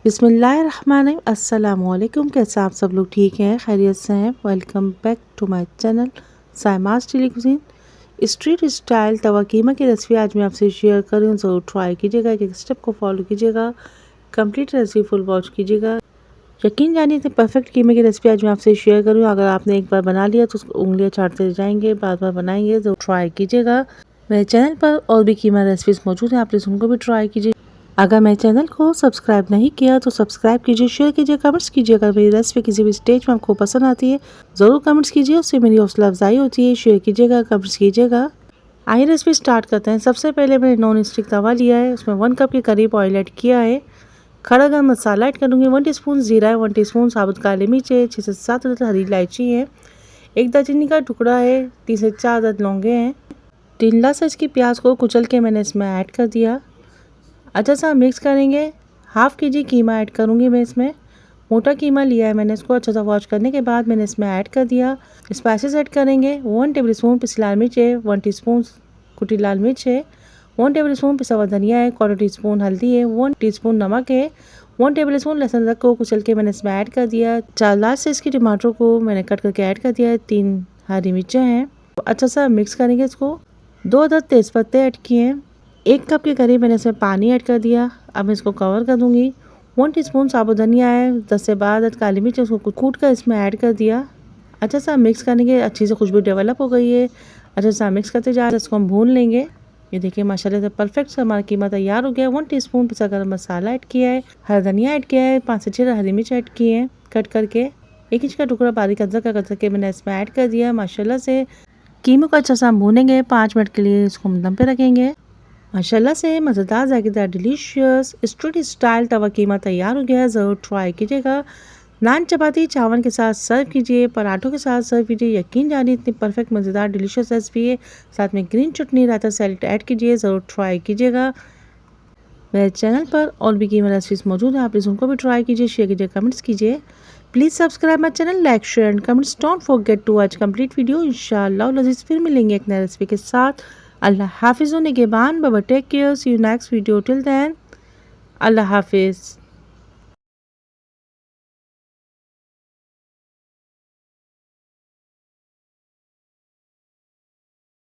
बिस्मिल्लाहिर्रहमानिर्रहीम, अस्सलामुअलैकुम। कैसे आप सब लोग ठीक हैं, खैरियत से हैं? Welcome back to my channel Saima's chilli cuisine. Street style tawa keema की रेसिपी आज मैं आपसे शेयर कर रही हूँ। ज़रूर ट्राई कीजिएगा, एक स्टेप को फॉलो कीजिएगा, कंप्लीट रेसिपी फुल वॉच कीजिएगा। यकीन जानिए इतनी परफेक्ट कीमे की रेसिपी आज मैं आपसे शेयर कर रही हूँ। अगर आपने एक बार बना लिया तो उसको उंगलियाँ चाटते जाएंगे, बार बार बनाएंगे। ज़रूर ट्राई कीजिएगा। मेरे चैनल पर और भी कीमा रेसिपीज़ मौजूद हैं, आप प्लीज़ उनको भी ट्राई कीजिए। अगर मेरे चैनल को सब्सक्राइब नहीं किया तो सब्सक्राइब कीजिए, शेयर कीजिए, कमेंट्स कीजिए। अगर मेरी रेसिपी किसी भी स्टेज में आपको पसंद आती है ज़रूर कमेंट्स कीजिए, उससे मेरी हौसला अफजाई होती है। शेयर कीजिएगा, कमेंट्स कीजिएगा। आइए रेसिपी स्टार्ट करते हैं। सबसे पहले मैंने नॉन स्टिक तवा लिया है, उसमें 1 कप के करीब ऑयल ऐड किया है। खड़ा गरम मसाला ऐड करूँगी, 1 टीस्पून जीरा है, 1 टीस्पून साबुत काली मिर्च है, 6 से 7 अदद हरी इलायची है, 1 दालचीनी का टुकड़ा है, 3 से 4 अदद लौंगे हैं। 3 लार्ज साइज की प्याज को कुचल के मैंने इसमें ऐड कर दिया। अच्छा सा मिक्स करेंगे। हाफ़ kg कीमा ऐड करूँगी मैं इसमें। मोटा कीमा लिया है मैंने, इसको अच्छा सा वॉश करने के बाद मैंने इसमें ऐड कर दिया। स्पाइसेस ऐड करेंगे। 1 टेबल स्पून पिसी लाल मिर्च है, 1 टीस्पून कुटी लाल मिर्च है, 1 टेबल स्पून पिसा हुआ धनिया है, 1/4 टीस्पून हल्दी है, 1 टीस्पून नमक है, 1 टेबल स्पून लहसुन अदरक को कुचल के मैंने इसमें ऐड कर दिया। 4 लार्ज साइज़ की टमाटर को मैंने कट करके ऐड कर दिया है, 3 हरी मिर्चें हैं। अच्छा सा मिक्स करेंगे इसको। 2 अदद तेज़पत्ते ऐड किए हैं। 1 कप के करीब मैंने इसमें पानी ऐड कर दिया। अब मैं इसको कवर कर दूंगी। 1 टीस्पून साबुत धनिया है, 10 से 12 अदद काली मिर्च, उसको कूट कर इसमें ऐड कर दिया। अच्छा सा मिक्स करने के अच्छी से खुशबू डेवलप हो गई है। अच्छा सा मिक्स करते जा रहे हैं, इसको हम भून लेंगे। ये देखिए माशाल्लाह से परफेक्ट सा हमारा कीमा तैयार हो गया है। 1 टीस्पून पिसा गरम मसाला ऐड किया है, हरा धनिया ऐड किया है, 5 से 6 हरी मिर्च ऐड किए हैं कट करके, 1 इंच का टुकड़ा बारीक अदरक का कट करके मैंने इसमें ऐड कर दिया। माशाल्लाह से कीमे को अच्छा सा हम भूनेंगे। 5 मिनट के लिए इसको हम दम पे रखेंगे। माशाल्लाह से मज़ेदार जायकेदार डिलीशियस स्ट्रीट स्टाइल तवा कीमा तैयार हो गया है। ज़रूर ट्राई कीजिएगा। नान चपाती चावल के साथ सर्व कीजिए, पराठों के साथ सर्व कीजिए। यकीन जानिए इतनी परफेक्ट मज़ेदार डिलीशियस रेसिपी है। साथ में ग्रीन चटनी रायता सैलेड ऐड कीजिए। ज़रूर ट्राई कीजिएगा। मेरे चैनल पर और भी कीमा रेसिपीज़ मौजूद हैं, आप प्लीज़ उनको भी ट्राई कीजिए, शेयर कीजिए, कमेंट्स कीजिए। Please subscribe my channel, like share and comments. Don't forget to watch complete video. इंशाअल्लाह लजीज फिर मिलेंगे एक नई रेसिपी के साथ। अल्लाह हाफिज़। निगहबान बाबा, take care, see you next video. Till then अल्लाह हाफिज़।